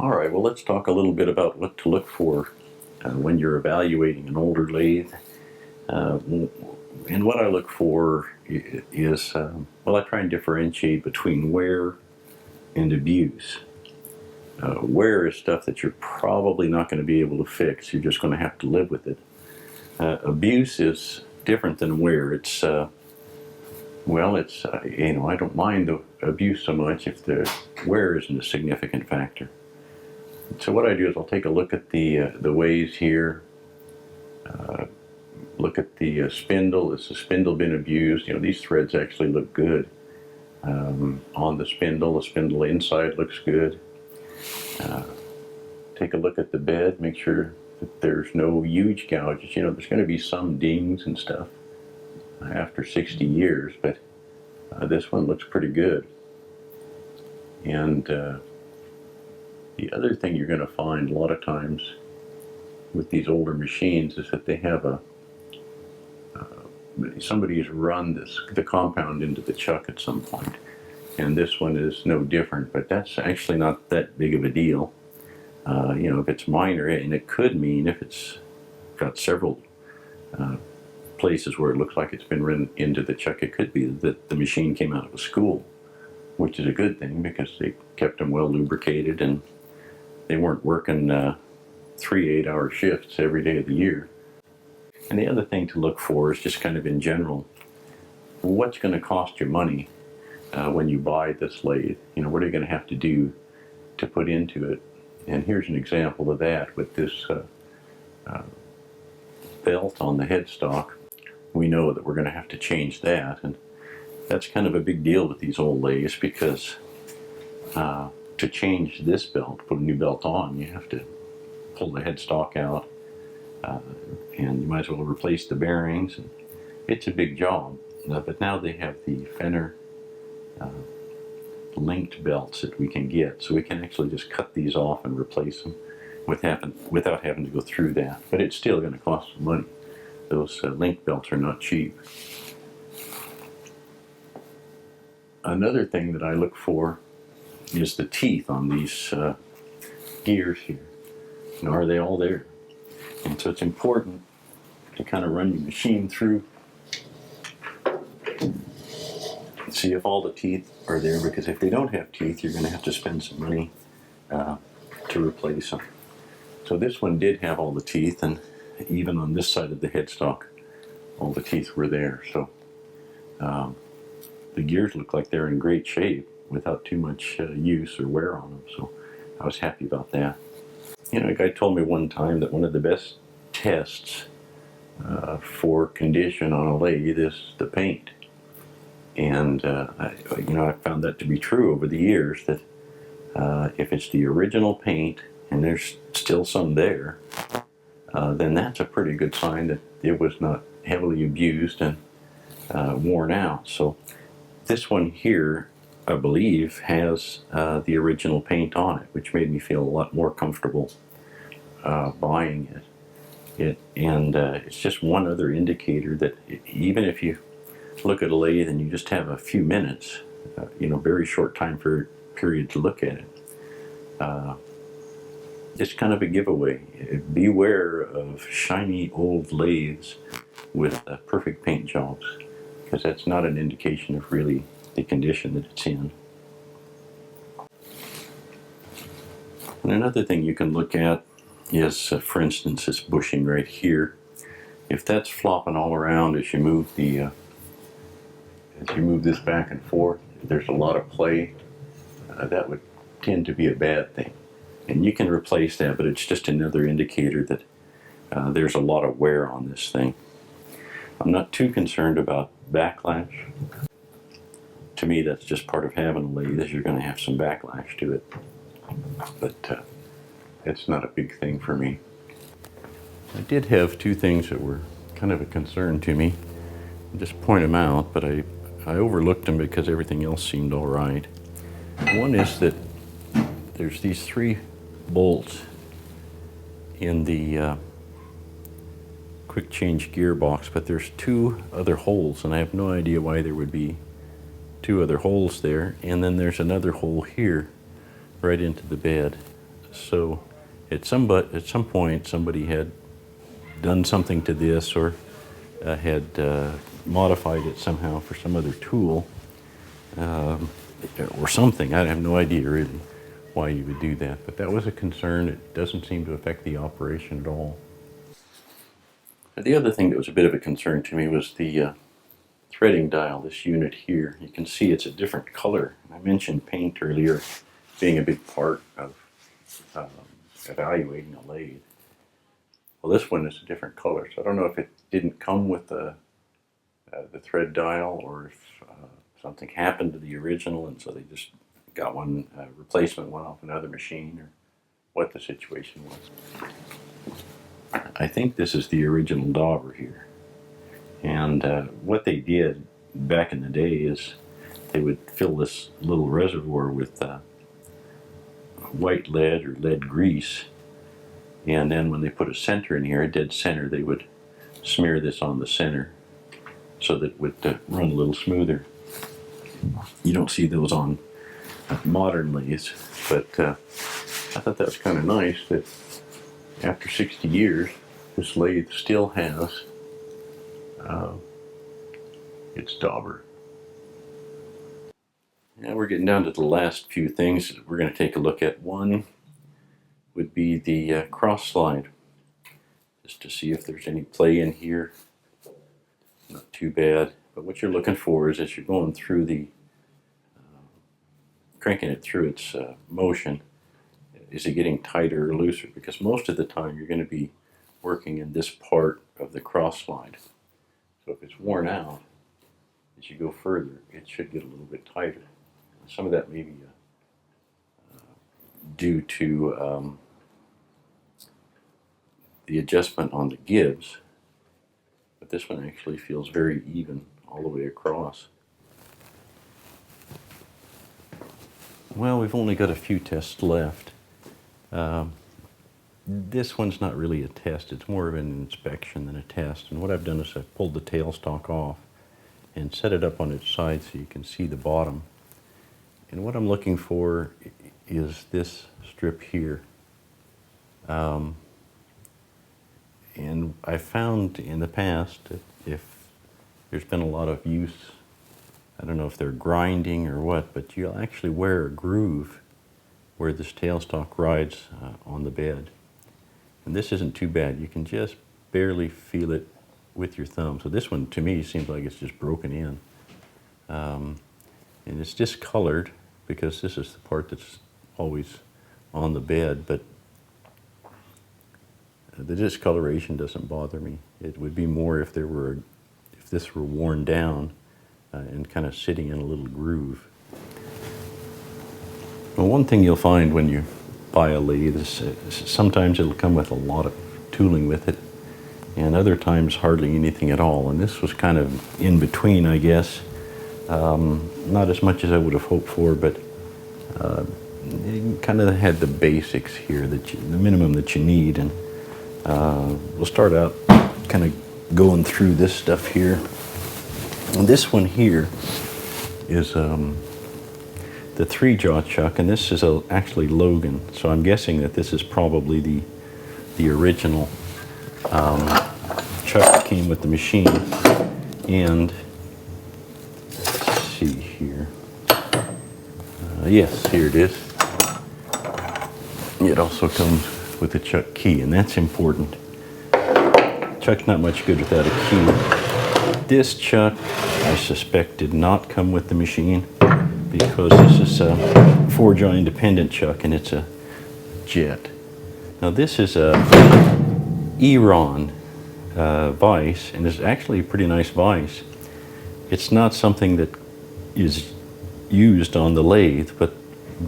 All right, well, let's talk a little bit about what to look for when you're evaluating an older lathe. And what I look for is, well, I try and differentiate between wear and abuse. Wear is stuff that you're probably not going to be able to fix. You're just going to have to live with it. Abuse is different than wear. It's I don't mind the abuse so much if the wear isn't a significant factor. So what I do is I'll take a look at the ways here. Look at the spindle. Has the spindle been abused? You know, these threads actually look good on the spindle. The spindle inside looks good. Take a look at the bed. Make sure that there's no huge gouges. You know, there's going to be some dings and stuff after 60 years, but this one looks pretty good. And the other thing you're going to find a lot of times with these older machines is that they have somebody's run the compound into the chuck at some point, and this one is no different, but that's actually not that big of a deal. You know, if it's minor, and it could mean if it's got several places where it looks like it's been run into the chuck, it could be that the machine came out of a school, which is a good thing because they kept them well lubricated and they weren't working 3 8-hour shifts every day of the year. And the other thing to look for is just kind of in general, what's going to cost you money when you buy this lathe? You know, what are you going to have to do to put into it? And here's an example of that with this belt on the headstock. We know that we're going to have to change that, and that's kind of a big deal with these old lathes because to change this belt, put a new belt on, you have to pull the headstock out, and you might as well replace the bearings. And it's a big job, but now they have the Fenner linked belts that we can get, so we can actually just cut these off and replace them without having to go through that. But it's still going to cost some money. Those linked belts are not cheap. Another thing that I look for is the teeth on these gears here. You know, are they all there? And so it's important to kind of run your machine through, see if all the teeth are there, because if they don't have teeth, you're going to have to spend some money to replace them. So this one did have all the teeth, and even on this side of the headstock, all the teeth were there. So the gears look like they're in great shape without too much use or wear on them. So I was happy about that. You know, a guy told me one time that one of the best tests for condition on a lathe is the paint. And I found that to be true over the years, that if it's the original paint and there's still some there, then that's a pretty good sign that it was not heavily abused and worn out. So this one here, I believe, has the original paint on it, which made me feel a lot more comfortable buying it. It's just one other indicator that even if you look at a lathe and you just have a few minutes, very short time period to look at it, it's kind of a giveaway. Beware of shiny old lathes with perfect paint jobs, because that's not an indication of really the condition that it's in. And another thing you can look at is, for instance, this bushing right here. If that's flopping all around as you move this back and forth, there's a lot of play, that would tend to be a bad thing. And you can replace that, but it's just another indicator that there's a lot of wear on this thing. I'm not too concerned about backlash. To me, that's just part of having a lathe, is you're going to have some backlash to it. But it's not a big thing for me. I did have two things that were kind of a concern to me. I'll just point them out, but I overlooked them because everything else seemed all right. One is that there's these 3 bolts in the quick change gearbox, but there's 2 other holes, and I have no idea why there would be 2 other holes there. And then there's another hole here right into the bed. So at some point somebody had done something to this, or had modified it somehow for some other tool, or something. I have no idea really why you would do that, but that was a concern. It doesn't seem to affect the operation at all. The other thing that was a bit of a concern to me was the threading dial, this unit here. You can see it's a different color. I mentioned paint earlier being a big part of evaluating a lathe. Well, this one is a different color, so I don't know if it didn't come with the thread dial, or if something happened to the original and so they just got one replacement one off another machine, or what the situation was. I think this is the original dauber here, and what they did back in the day is they would fill this little reservoir with white lead or lead grease, and then when they put a center in here, a dead center, they would smear this on the center so that it would run a little smoother. You don't see those on modern lathes, but I thought that was kind of nice that after 60 years, this lathe still has its dauber. Now we're getting down to the last few things we're going to take a look at. One would be the cross slide, just to see if there's any play in here. Not too bad, but what you're looking for is, as you're going through the cranking it through its motion, is it getting tighter or looser? Because most of the time you're going to be working in this part of the cross slide. So if it's worn out, as you go further, it should get a little bit tighter. Some of that may be due to the adjustment on the gibs, but this one actually feels very even all the way across. Well, we've only got a few tests left. This one's not really a test, it's more of an inspection than a test. And what I've done is I've pulled the tailstock off and set it up on its side so you can see the bottom. And what I'm looking for is this strip here. And I found in the past that if there's been a lot of use, I don't know if they're grinding or what, but you'll actually wear a groove where this tailstock rides on the bed. And this isn't too bad. You can just barely feel it with your thumb. So this one, to me, seems like it's just broken in. And it's discolored because this is the part that's always on the bed, but the discoloration doesn't bother me. It would be more if this were worn down and kind of sitting in a little groove. Well, one thing you'll find when you buy a lathe is sometimes it'll come with a lot of tooling with it, and other times hardly anything at all. And this was kind of in between, I guess. Not as much as I would have hoped for, but it kind of had the basics here, the minimum that you need. And we'll start out kind of going through this stuff here. And this one here is the 3-jaw chuck, and this is actually Logan. So I'm guessing that this is probably the original chuck that came with the machine. And let's see here. Yes, here it is. It also comes with a chuck key, and that's important. Chuck's not much good without a key. This chuck, I suspect, did not come with the machine, because this is a 4-jaw independent chuck and it's a jet. Now this is a Eron vise, and it's actually a pretty nice vise. It's not something that is used on the lathe, but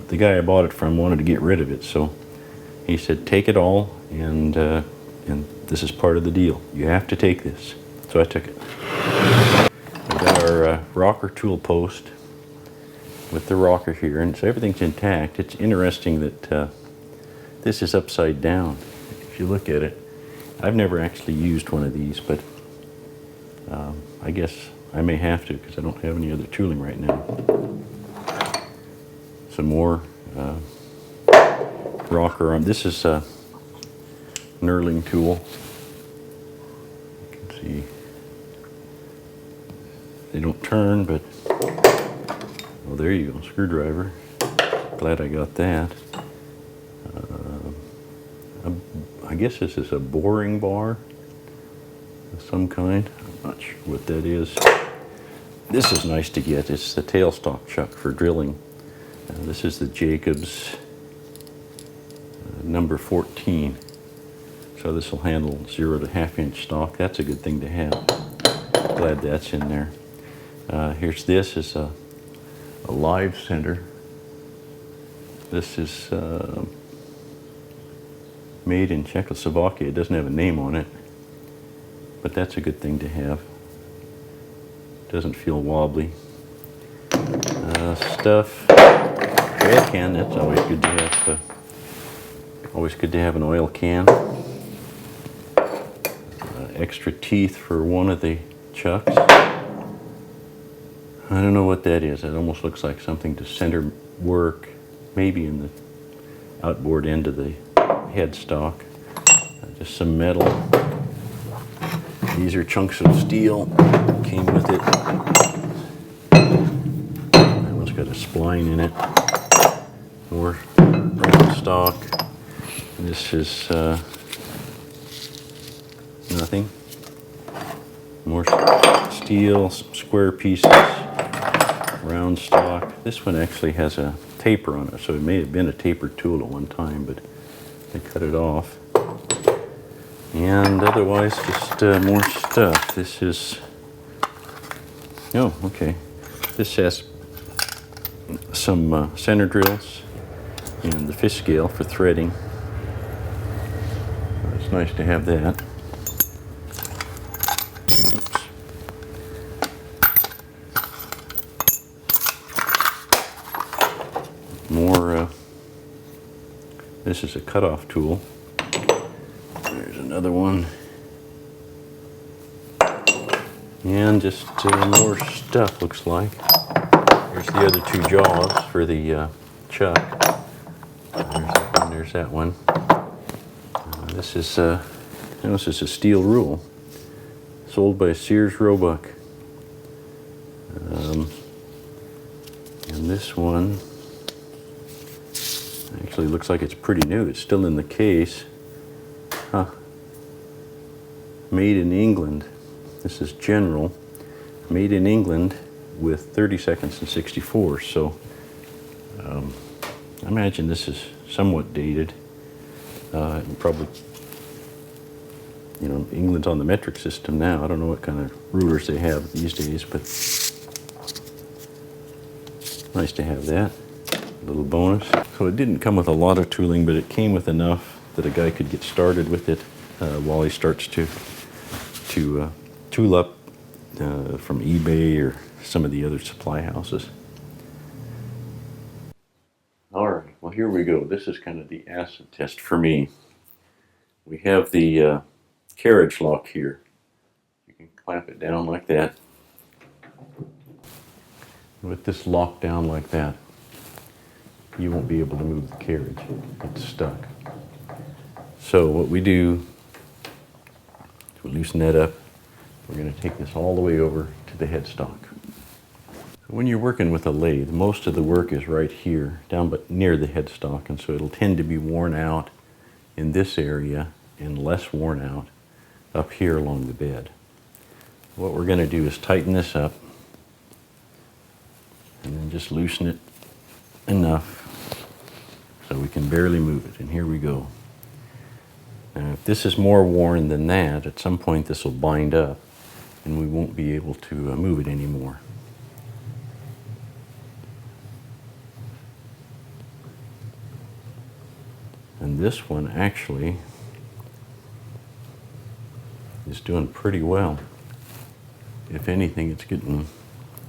the guy I bought it from wanted to get rid of it, so he said take it all, and this is part of the deal. You have to take this. So I took it. We've got our rocker tool post with the rocker here, and so everything's intact. It's interesting that this is upside down. If you look at it, I've never actually used one of these, but I guess I may have to because I don't have any other tooling right now. Some more rocker arm. This is a knurling tool. You can see they don't turn, but well, there you go, screwdriver. Glad I got that. I guess this is a boring bar of some kind. I'm not sure what that is. This is nice to get. It's the Tailstock Chuck for drilling. This is the Jacobs number 14. So this will handle 0 to 1/2 inch stock. That's a good thing to have. Glad that's in there. Here's this is a live center. This is made in Czechoslovakia. It doesn't have a name on it, but that's a good thing to have. Doesn't feel wobbly. Stuff. Oil can. That's always good to have. Always good to have an oil can. Extra teeth for one of the chucks. I don't know what that is. It almost looks like something to center work, maybe in the outboard end of the headstock. Just some metal. These are chunks of steel. Came with it. That one's got a spline in it. More round stock. This is nothing. More steel, some square pieces, round stock. This one actually has a taper on it, so it may have been a tapered tool at one time, but they cut it off. And otherwise, just more stuff. This is, oh, okay. This has some center drills and the fish scale for threading. It's nice to have that. Oops. More, this is a cutoff tool. There's another one. And just more stuff, looks like. Here's the other two jaws for the chuck. There's that one. This is a steel rule, sold by Sears Roebuck. And this one actually looks like it's pretty new. It's still in the case. Huh. Made in England. This is General. Made in England with 30 seconds and 64. So I imagine this is somewhat dated. Probably, you know, England's on the metric system now. I don't know what kind of rulers they have these days, but nice to have that. A little bonus. So it didn't come with a lot of tooling, but it came with enough that a guy could get started with it while he starts to tool up from eBay or some of the other supply houses. All right, well, here we go. This is kind of the acid test for me. We have the carriage lock here. You can clamp it down like that. With this locked down like that, you won't be able to move the carriage. It's stuck. So what we do to loosen that up, we're going to take this all the way over to the headstock. When you're working with a lathe, most of the work is right here, down but near the headstock, and so it'll tend to be worn out in this area and less worn out up here along the bed. What we're going to do is tighten this up and then just loosen it enough so we can barely move it. And here we go. Now, if this is more worn than that, at some point this will bind up and we won't be able to move it anymore. And this one actually is doing pretty well. If anything, it's getting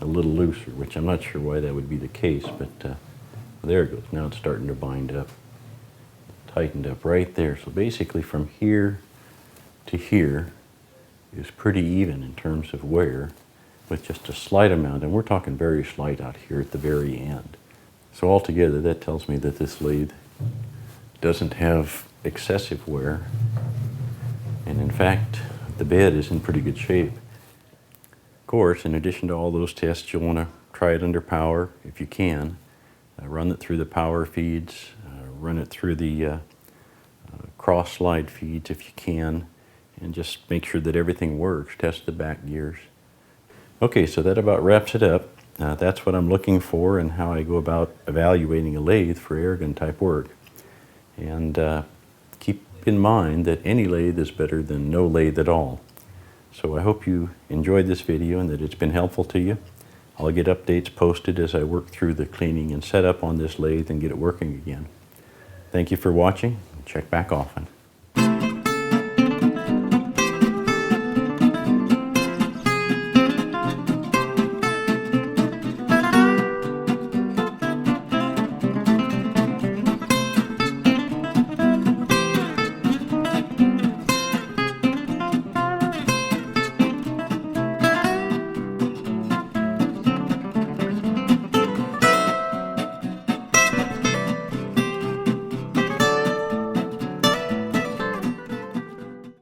a little looser, which I'm not sure why that would be the case, but there it goes. Now it's starting to bind up. Tightened up right there. So basically from here to here is pretty even in terms of wear, with just a slight amount, and we're talking very slight out here at the very end. So altogether, that tells me that this lathe doesn't have excessive wear. And in fact, the bed is in pretty good shape. Of course, in addition to all those tests, you'll want to try it under power if you can. Run it through the power feeds, run it through the cross slide feeds if you can, and just make sure that everything works. Test the back gears. Okay, so that about wraps it up. That's what I'm looking for and how I go about evaluating a lathe for airgun type work. And keep in mind that any lathe is better than no lathe at all. So I hope you enjoyed this video and that it's been helpful to you. I'll get updates posted as I work through the cleaning and setup on this lathe and get it working again. Thank you for watching. Check back often.